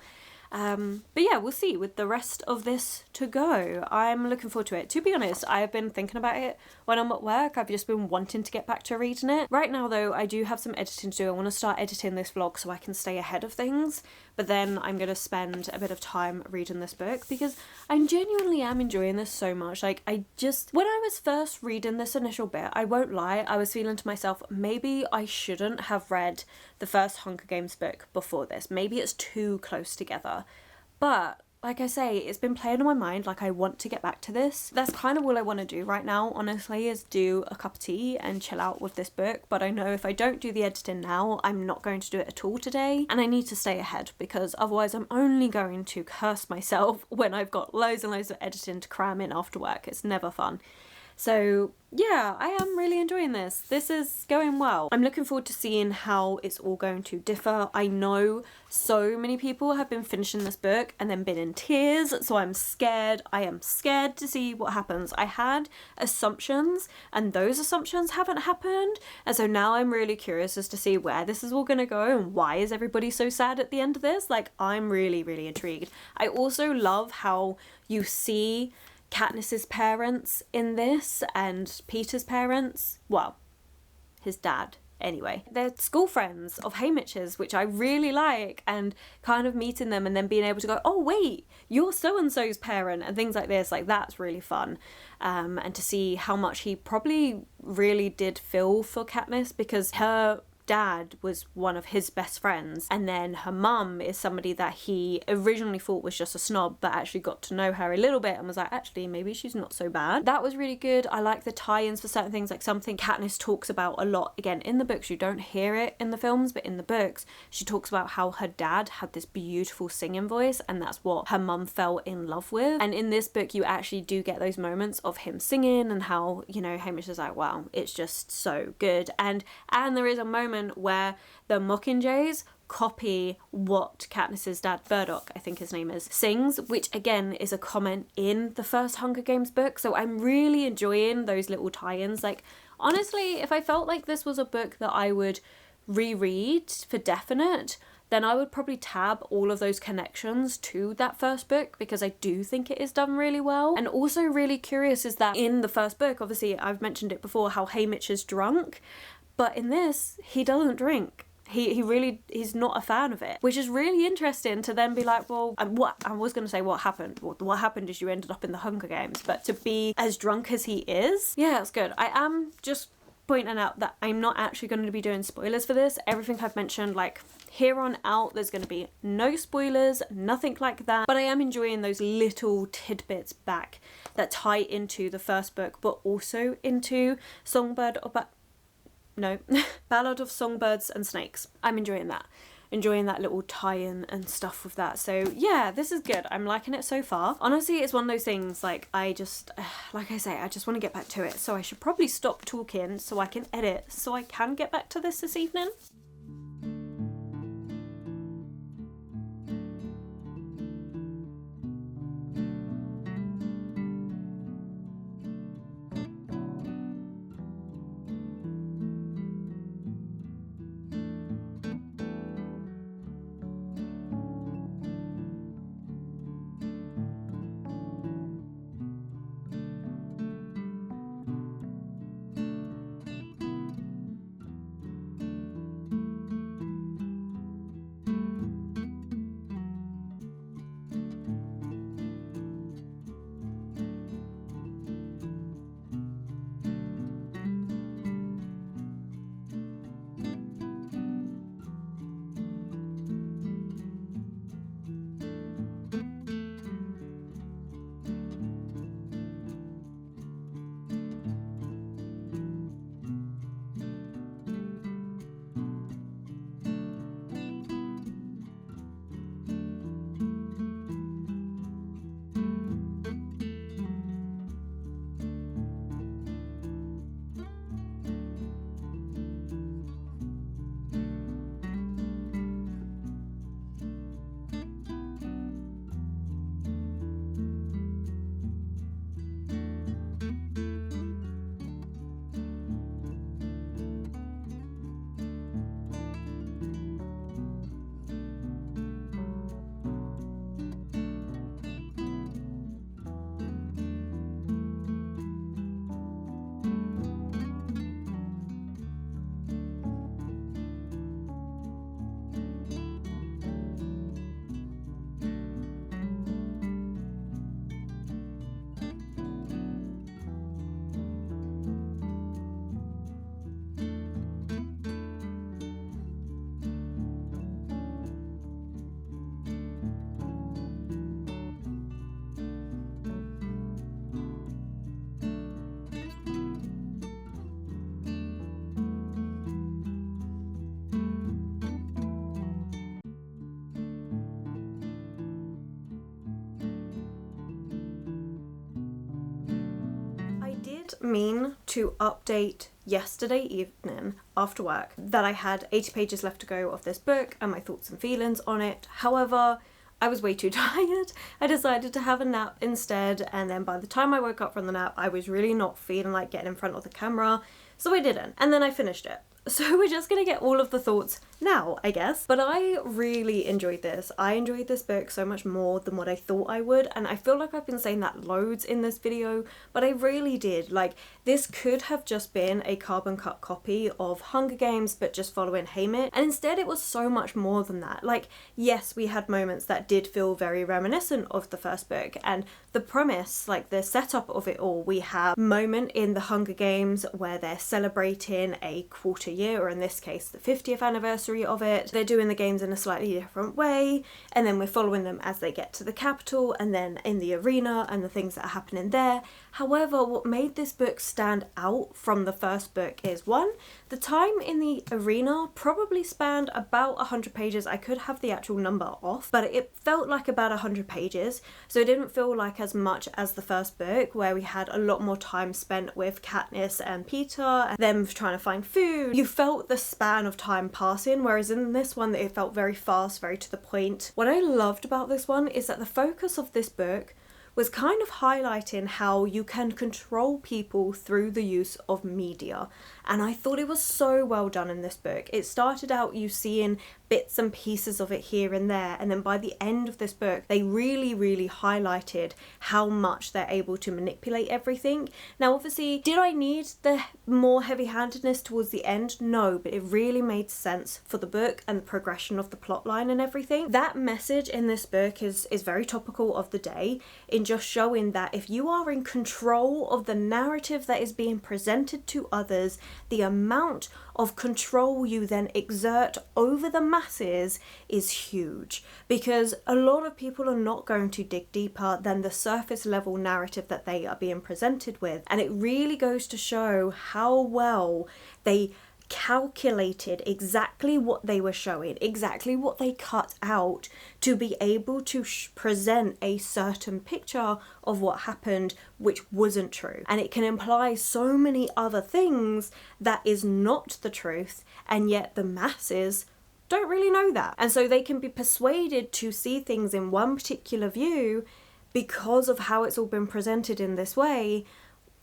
[SPEAKER 1] But yeah, we'll see with the rest of this to go. I'm looking forward to it. To be honest, I have been thinking about it when I'm at work. I've just been wanting to get back to reading it. Right now though, I do have some editing to do. I want to start editing this vlog so I can stay ahead of things, but then I'm going to spend a bit of time reading this book because I genuinely am enjoying this so much. Like, when I was first reading this initial bit, I won't lie, I was feeling to myself, maybe I shouldn't have read the first Hunger Games book before this. Maybe it's too close together. But like I say, it's been playing on my mind, like I want to get back to this. That's kind of all I want to do right now, honestly, is do a cup of tea and chill out with this book. But I know if I don't do the editing now, I'm not going to do it at all today, and I need to stay ahead because otherwise I'm only going to curse myself when I've got loads and loads of editing to cram in after work. It's never fun. So yeah, I am really enjoying this. This is going well. I'm looking forward to seeing how it's all going to differ. I know so many people have been finishing this book and then been in tears, so I'm scared. I am scared to see what happens. I had assumptions and those assumptions haven't happened, and so now I'm really curious as to see where this is all going to go and why is everybody so sad at the end of this. Like, I'm really, really intrigued. I also love how you see Katniss's parents in this and Peter's parents, well, his dad anyway. They're school friends of Haymitch's, which I really like, and kind of meeting them and then being able to go, oh wait, you're so-and-so's parent, and things like this, like that's really fun. And to see how much he probably really did feel for Katniss, because her dad was one of his best friends, and then her mum is somebody that he originally thought was just a snob, but actually got to know her a little bit and was like, actually maybe she's not so bad. That was really good. I like the tie-ins for certain things, like something Katniss talks about a lot, again in the books. You don't hear it in the films, but in the books she talks about how her dad had this beautiful singing voice, and that's what her mum fell in love with. And in this book you actually do get those moments of him singing and how, you know, Hamish is like, wow, it's just so good. And there is a moment where the Mockingjays copy what Katniss's dad, Burdock I think his name is, sings, which again is a comment in the first Hunger Games book. So I'm really enjoying those little tie-ins. Like, honestly, if I felt like this was a book that I would reread for definite, then I would probably tab all of those connections to that first book, because I do think it is done really well. And also really curious is that in the first book, obviously I've mentioned it before, how Haymitch is drunk, but in this, he doesn't drink. He's not a fan of it, which is really interesting to then be like, well, what I was going to say, what happened? What happened is you ended up in the Hunger Games, but to be as drunk as he is, yeah, it's good. I am just pointing out that I'm not actually going to be doing spoilers for this. Everything I've mentioned, like here on out, there's going to be no spoilers, nothing like that, but I am enjoying those little tidbits back that tie into the first book, but also into Ballad of Songbirds and Snakes. I'm enjoying that. Enjoying that little tie-in and stuff with that. So yeah, this is good. I'm liking it so far. Honestly, it's one of those things, like I just, like I say, I just want to get back to it. So I should probably stop talking so I can edit, so I can get back to this evening. mean to update yesterday evening after work that I had 80 pages left to go of this book and my thoughts and feelings on it. However, I was way too tired. I decided to have a nap instead, and then by the time I woke up from the nap, I was really not feeling like getting in front of the camera, so I didn't. And then I finished it. So we're just gonna get all of the thoughts now, I guess. But I really enjoyed this. I enjoyed this book so much more than what I thought I would, and I feel like I've been saying that loads in this video, but I really did. Like, this could have just been a carbon cut copy of Hunger Games, but just following Haymitch, and instead it was so much more than that. Like, yes, we had moments that did feel very reminiscent of the first book, and the premise, like the setup of it all, we have a moment in the Hunger Games where they're celebrating a quarter year, or in this case the 50th anniversary of it. They're doing the games in a slightly different way, and then we're following them as they get to the capital and then in the arena and the things that are happening there. However, what made this book stand out from the first book is, one, the time in the arena probably spanned about 100 pages. I could have the actual number off, but it felt like about 100 pages, so it didn't feel like as much as the first book, where we had a lot more time spent with Katniss and Peter and them trying to find food. You felt the span of time passing, whereas in this one it felt very fast, very to the point. What I loved about this one is that the focus of this book was kind of highlighting how you can control people through the use of media, and I thought it was so well done in this book. It started out you seeing bits and pieces of it here and there, and then by the end of this book they really highlighted how much they're able to manipulate everything. Now obviously, did I need the more heavy-handedness towards the end? No, but it really made sense for the book and the progression of the plot line and everything. That message in this book is very topical of the day, in just showing that if you are in control of the narrative that is being presented to others, the amount of control you then exert over the masses is huge, because a lot of people are not going to dig deeper than the surface level narrative that they are being presented with, and it really goes to show how well they calculated exactly what they were showing, exactly what they cut out to be able to present a certain picture of what happened, which wasn't true. And it can imply so many other things that is not the truth, and yet the masses don't really know that. And so they can be persuaded to see things in one particular view because of how it's all been presented in this way,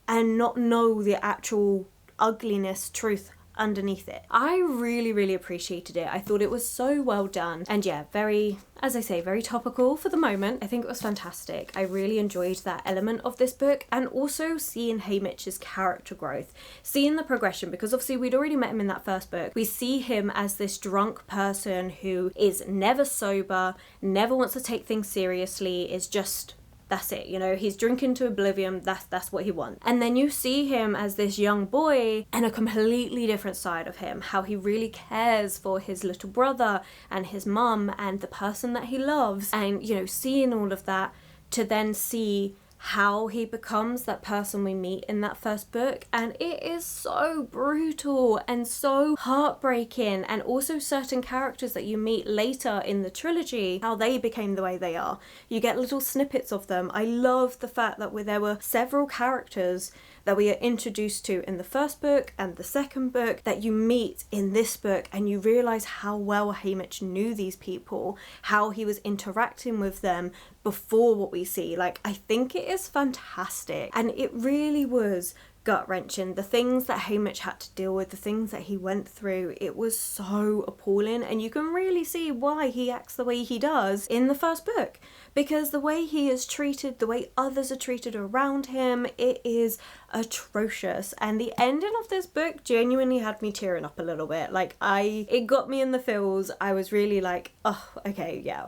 [SPEAKER 1] and not know the actual ugliness, truth underneath it. I really appreciated it. I thought it was so well done, and yeah, very, as I say, very topical for the moment. I think it was fantastic. I really enjoyed that element of this book, and also seeing Haymitch's character growth, seeing the progression, because obviously we'd already met him in that first book. We see him as this drunk person who is never sober, never wants to take things seriously, is just, that's it, you know, he's drinking to oblivion, that's what he wants. And then you see him as this young boy, and a completely different side of him, how he really cares for his little brother and his mum and the person that he loves, and, you know, seeing all of that, to then see how he becomes that person we meet in that first book. And it is so brutal and so heartbreaking, and also certain characters that you meet later in the trilogy, how they became the way they are. You get little snippets of them. I love the fact that there were several characters that we are introduced to in the first book and the second book that you meet in this book, and you realise how well Haymitch knew these people, how he was interacting with them before what we see. Like, I think it is fantastic, and it really was gut-wrenching. The things that Haymitch had to deal with, the things that he went through, it was so appalling, and you can really see why he acts the way he does in the first book, because the way he is treated, the way others are treated around him, it is atrocious. And the ending of this book genuinely had me tearing up a little bit. Like, it got me in the feels. I was really like, oh, okay, yeah.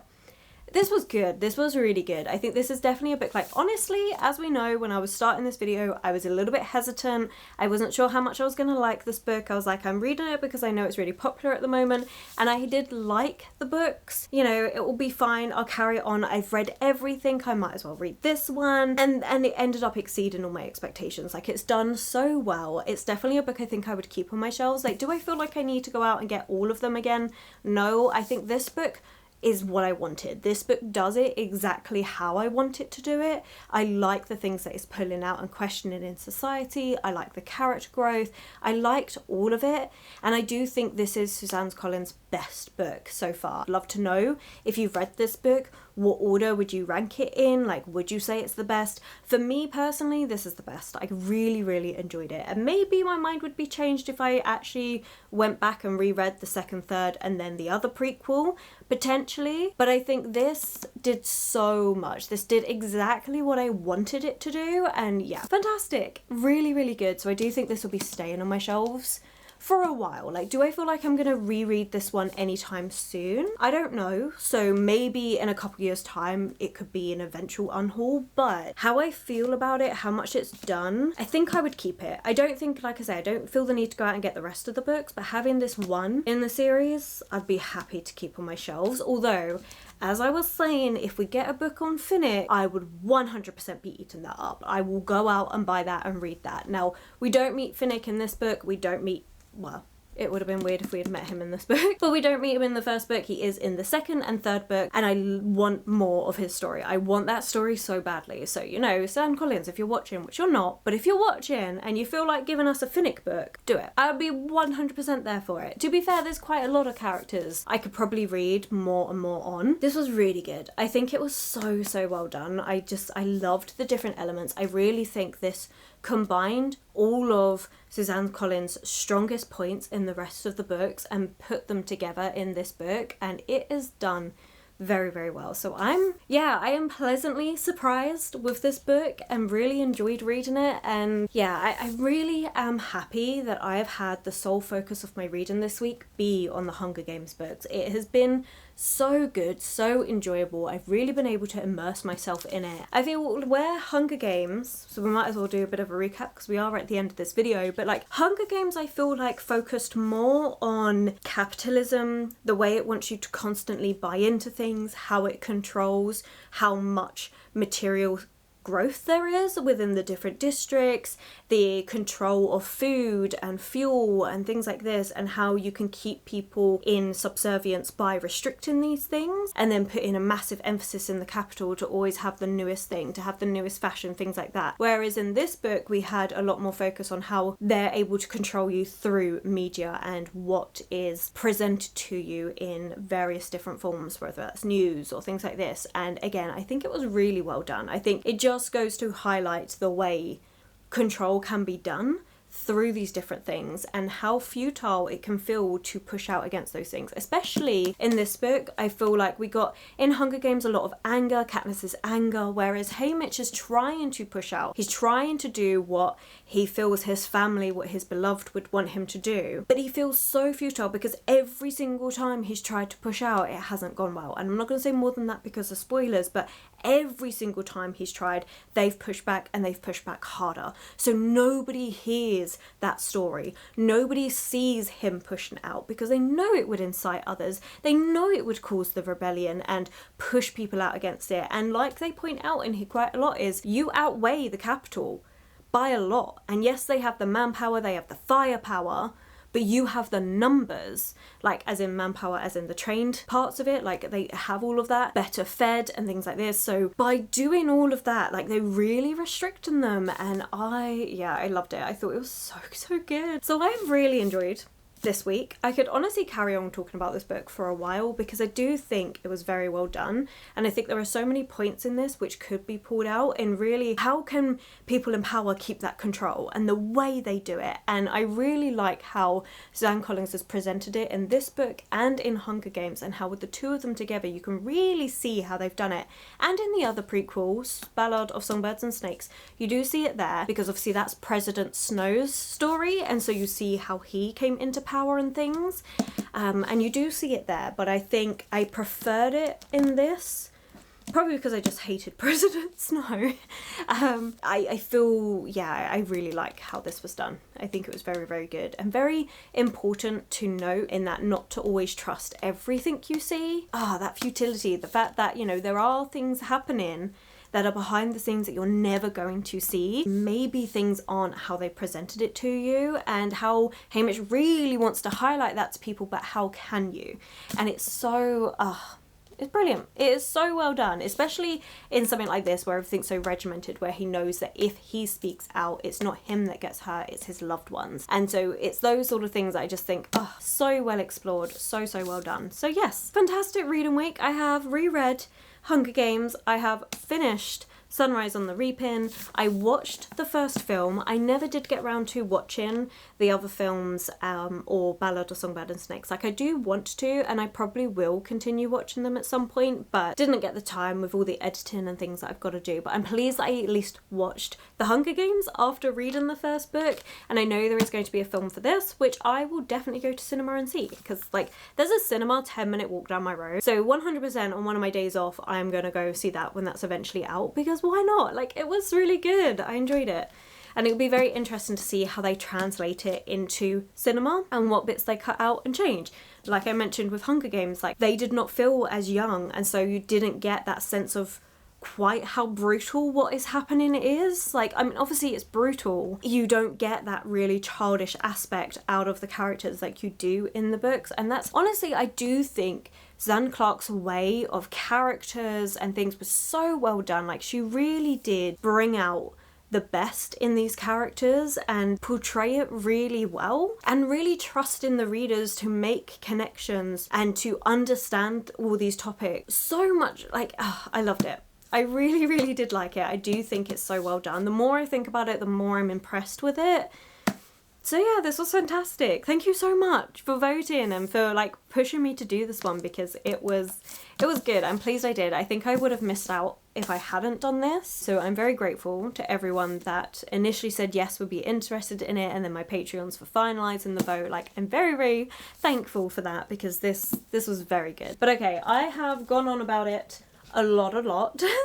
[SPEAKER 1] This was good. This was really good. I think this is definitely a book, like, honestly, as we know, when I was starting this video, I was a little bit hesitant. I wasn't sure how much I was going to like this book. I was like, I'm reading it because I know it's really popular at the moment, and I did like the books. You know, it will be fine. I'll carry on. I've read everything. I might as well read this one. And it ended up exceeding all my expectations. Like, it's done so well. It's definitely a book I think I would keep on my shelves. Like, do I feel like I need to go out and get all of them again? No, I think this book is what I wanted. This book does it exactly how I want it to do it. I like the things that it's pulling out and questioning in society. I like the character growth. I liked all of it. And I do think this is Suzanne Collins' best book so far. I'd love to know if you've read this book, what order would you rank it in? Like, would you say it's the best? For me personally, this is the best. I really, really enjoyed it. And maybe my mind would be changed if I actually went back and reread the second, third, and then the other prequel, potentially. But I think this did so much. This did exactly what I wanted it to do. And yeah, fantastic. Really, really good. So I do think this will be staying on my shelves for a while. Like, do I feel like I'm gonna reread this one anytime soon? I don't know. So maybe in a couple years time it could be an eventual unhaul, but how I feel about it, how much it's done, I think I would keep it. I don't think, like I say, I don't feel the need to go out and get the rest of the books, but having this one in the series, I'd be happy to keep on my shelves. Although, as I was saying, if we get a book on Finnick, I would 100% be eating that up. I will go out and buy that and read that. Now, we don't meet Finnick in this book. We don't meet, well, it would have been weird if we had met him in this book, but we don't meet him in the first book. He is in the second and third book, and I want more of his story. I want that story so badly. So, you know, Suzanne Collins, if you're watching, which you're not, but if you're watching and you feel like giving us a Finnick book, do it. I would be 100% there for it. To be fair, there's quite a lot of characters I could probably read more and more on. This was really good. I think it was so, so well done. I loved the different elements. I really think this combined all of Suzanne Collins' strongest points in the rest of the books and put them together in this book, and it is done very, very well. So I am pleasantly surprised with this book and really enjoyed reading it. And yeah, I really am happy that I have had the sole focus of my reading this week be on the Hunger Games books. It has been so good, so enjoyable. I've really been able to immerse myself in it. I feel where Hunger Games, so we might as well do a bit of a recap because we are at the end of this video, but like Hunger Games I feel like focused more on capitalism, the way it wants you to constantly buy into things, how it controls how much material growth there is within the different districts, the control of food and fuel and things like this, and how you can keep people in subservience by restricting these things, and then putting a massive emphasis in the capital to always have the newest thing, to have the newest fashion, things like that. Whereas in this book we had a lot more focus on how they're able to control you through media and what is presented to you in various different forms, whether that's news or things like this. And again, I think it was really well done. I think it just goes to highlight the way control can be done through these different things and how futile it can feel to push out against those things. Especially in this book, I feel like we got in Hunger Games a lot of anger, Katniss's anger, whereas Haymitch is trying to push out. He's trying to do what he feels his family, what his beloved would want him to do, but he feels so futile because every single time he's tried to push out, it hasn't gone well. And I'm not going to say more than that because of spoilers, but every single time he's tried, they've pushed back and they've pushed back harder. So nobody hears that story. Nobody sees him pushing out because they know it would incite others. They know it would cause the rebellion and push people out against it. And like they point out in here quite a lot is you outweigh the capital by a lot. And yes, they have the manpower, they have the firepower, but you have the numbers, like as in manpower, as in the trained parts of it, like they have all of that, better fed and things like this. So by doing all of that, like they're really restricting them, and I loved it. I thought it was so good. So I've really enjoyed this week. I could honestly carry on talking about this book for a while because I do think it was very well done, and I think there are so many points in this which could be pulled out, and really how can people in power keep that control and the way they do it. And I really like how Suzanne Collins has presented it in this book and in Hunger Games, and how with the two of them together you can really see how they've done it. And in the other prequels, Ballad of Songbirds and Snakes, you do see it there because obviously that's President Snow's story, and so you see how he came into power and things, and you do see it there, but I think I preferred it in this, probably because I just hated President Snow. I feel, yeah, I really like how this was done. I think it was very, very good and very important to note in that not to always trust everything you see. That futility, the fact that, you know, there are things happening that are behind the scenes that you're never going to see. Maybe things aren't how they presented it to you, and how Haymitch really wants to highlight that to people, but how can you? And it's so, It's brilliant. It is so well done, especially in something like this where everything's so regimented, where he knows that if he speaks out, it's not him that gets hurt, it's his loved ones. And so it's those sort of things that I just think, oh, so well explored, so well done. So yes, fantastic reading week. I have reread Hunger Games. I have finished Sunrise on the Reaping. I watched the first film. I never did get around to watching the other films or Ballad of Songbird and Snakes. Like, I do want to, and I probably will continue watching them at some point, but didn't get the time with all the editing and things that I've got to do. But I'm pleased that I at least watched the Hunger Games after reading the first book, and I know there is going to be a film for this, which I will definitely go to cinema and see, because like there's a cinema 10-minute walk down my road. So 100% on one of my days off, I'm gonna go see that when that's eventually out, because why not? Like, it was really good. I enjoyed it. And it would be very interesting to see how they translate it into cinema and what bits they cut out and change. Like I mentioned with Hunger Games, like they did not feel as young, and so you didn't get that sense of quite how brutal what is happening is. Like, I mean, obviously it's brutal. You don't get that really childish aspect out of the characters like you do in the books. And that's honestly, I do think Zan Clark's way of characters and things was so well done. Like, she really did bring out the best in these characters and portray it really well, and really trust in the readers to make connections and to understand all these topics so much. Like, I loved it. I really did like it. I do think it's so well done. The more I think about it, the more I'm impressed with it. So yeah, this was fantastic. Thank you so much for voting and for like pushing me to do this one, because it was good. I'm pleased I did. I think I would have missed out if I hadn't done this. So I'm very grateful to everyone that initially said yes, would be interested in it, and then my Patreons for finalising the vote. Like, I'm very thankful for that, because this was very good. But okay, I have gone on about it a lot,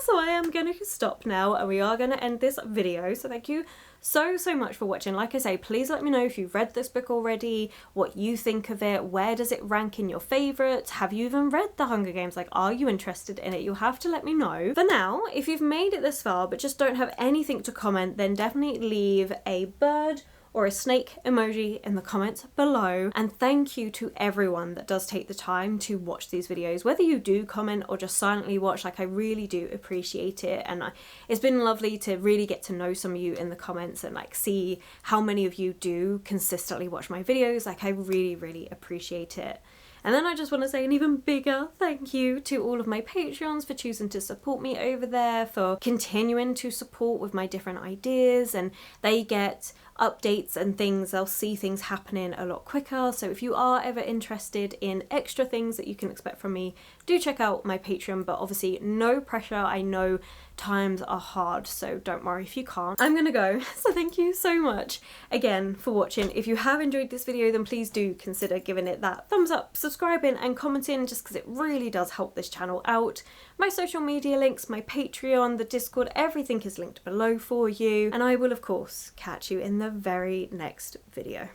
[SPEAKER 1] so I am going to stop now, and we are going to end this video. So thank you so much for watching. Like I say, please let me know if you've read this book already, what you think of it, where does it rank in your favourites, have you even read The Hunger Games, like are you interested in it? You'll have to let me know. For now, if you've made it this far but just don't have anything to comment, then definitely leave a bird or a snake emoji in the comments below. And thank you to everyone that does take the time to watch these videos, whether you do comment or just silently watch. Like, I really do appreciate it, and it's been lovely to really get to know some of you in the comments and like see how many of you do consistently watch my videos. Like, I really appreciate it. And then I just want to say an even bigger thank you to all of my Patreons for choosing to support me over there, for continuing to support with my different ideas, and they get updates and things. They'll see things happening a lot quicker. So if you are ever interested in extra things that you can expect from me, do check out my Patreon, but obviously no pressure. I know times are hard, so don't worry if you can't. I'm gonna go, so thank you so much again for watching. If you have enjoyed this video, then please do consider giving it that thumbs up, subscribing and commenting, just because it really does help this channel out. My social media links, my Patreon, the Discord, everything is linked below for you, and I will of course catch you in the very next video.